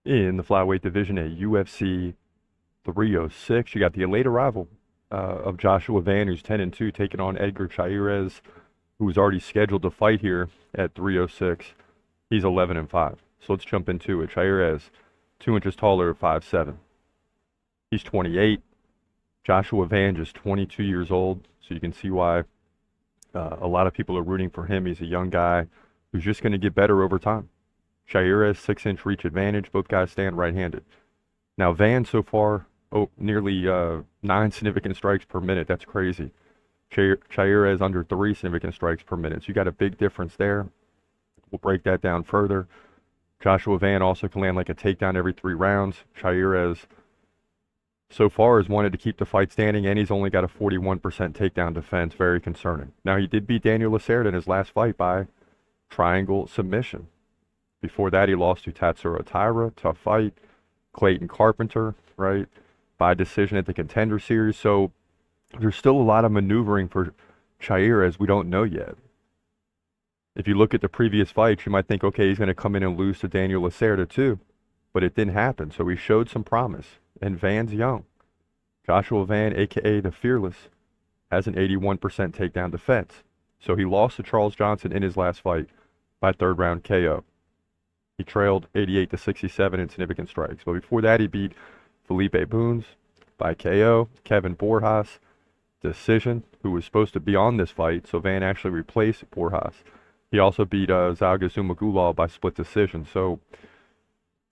In the flyweight division at UFC 306, you got the late arrival of Joshua Van, who's 10-2, taking on Edgar Chairez, who was already scheduled to fight here at 306. He's 11-5. So let's jump into it. Chairez, 2 inches taller at 5'7". He's 28. Joshua Van, just 22 years old. So you can see why a lot of people are rooting for him. He's a young guy who's just going to get better over time. Chairez, 6-inch reach advantage. Both guys stand right-handed. Now, Van so far, nearly 9 significant strikes per minute. That's crazy. Chairez under 3 significant strikes per minute. So you got a big difference there. We'll break that down further. Joshua Van also can land like a takedown every 3 rounds. Chairez so far has wanted to keep the fight standing, and he's only got a 41% takedown defense. Very concerning. Now, he did beat Daniel Lacerda in his last fight by triangle submission. Before that, he lost to Tatsuro Taira, tough fight. Clayton Carpenter, right, by decision at the Contender Series. So there's still a lot of maneuvering for Chairez we don't know yet. If you look at the previous fights, you might think, okay, he's going to come in and lose to Daniel Lacerda too. But it didn't happen, so he showed some promise. And Van's young. Joshua Van, a.k.a. the Fearless, has an 81% takedown defense. So he lost to Charles Johnson in his last fight by 3rd round KO. He trailed 88-67 in significant strikes. But before that, he beat Felipe Bunes by KO, Kevin Borjas, decision, who was supposed to be on this fight. So Van actually replaced Borjas. He also beat Zhalgas Zhumagulov by split decision. So,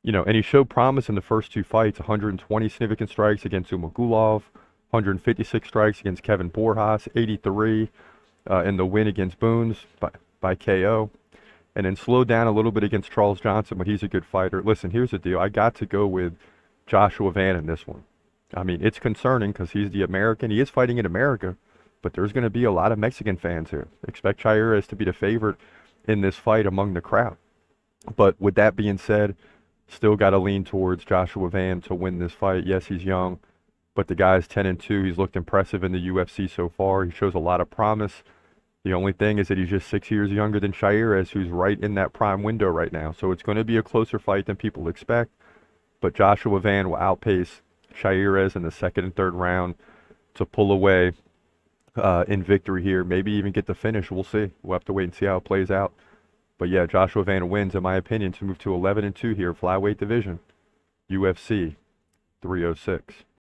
and he showed promise in the first 2 fights, 120 significant strikes against Zhumagulov, 156 strikes against Kevin Borjas, 83 in the win against Bunes by KO. And then slowed down a little bit against Charles Johnson, but he's a good fighter. Listen, here's the deal. I got to go with Joshua Van in this one. I mean, it's concerning because he's the American. He is fighting in America, but there's going to be a lot of Mexican fans here. Expect Chairez to be the favorite in this fight among the crowd. But with that being said, still got to lean towards Joshua Van to win this fight. Yes, he's young, but the guy's 10-2. He's looked impressive in the UFC so far. He shows a lot of promise. The only thing is that he's just 6 years younger than Chairez, who's right in that prime window right now. So it's going to be a closer fight than people expect. But Joshua Van will outpace Chairez in the 2nd and 3rd round to pull away in victory here. Maybe even get the finish. We'll see. We'll have to wait and see how it plays out. But yeah, Joshua Van wins, in my opinion, to move to 11-2 here, flyweight division, UFC 306.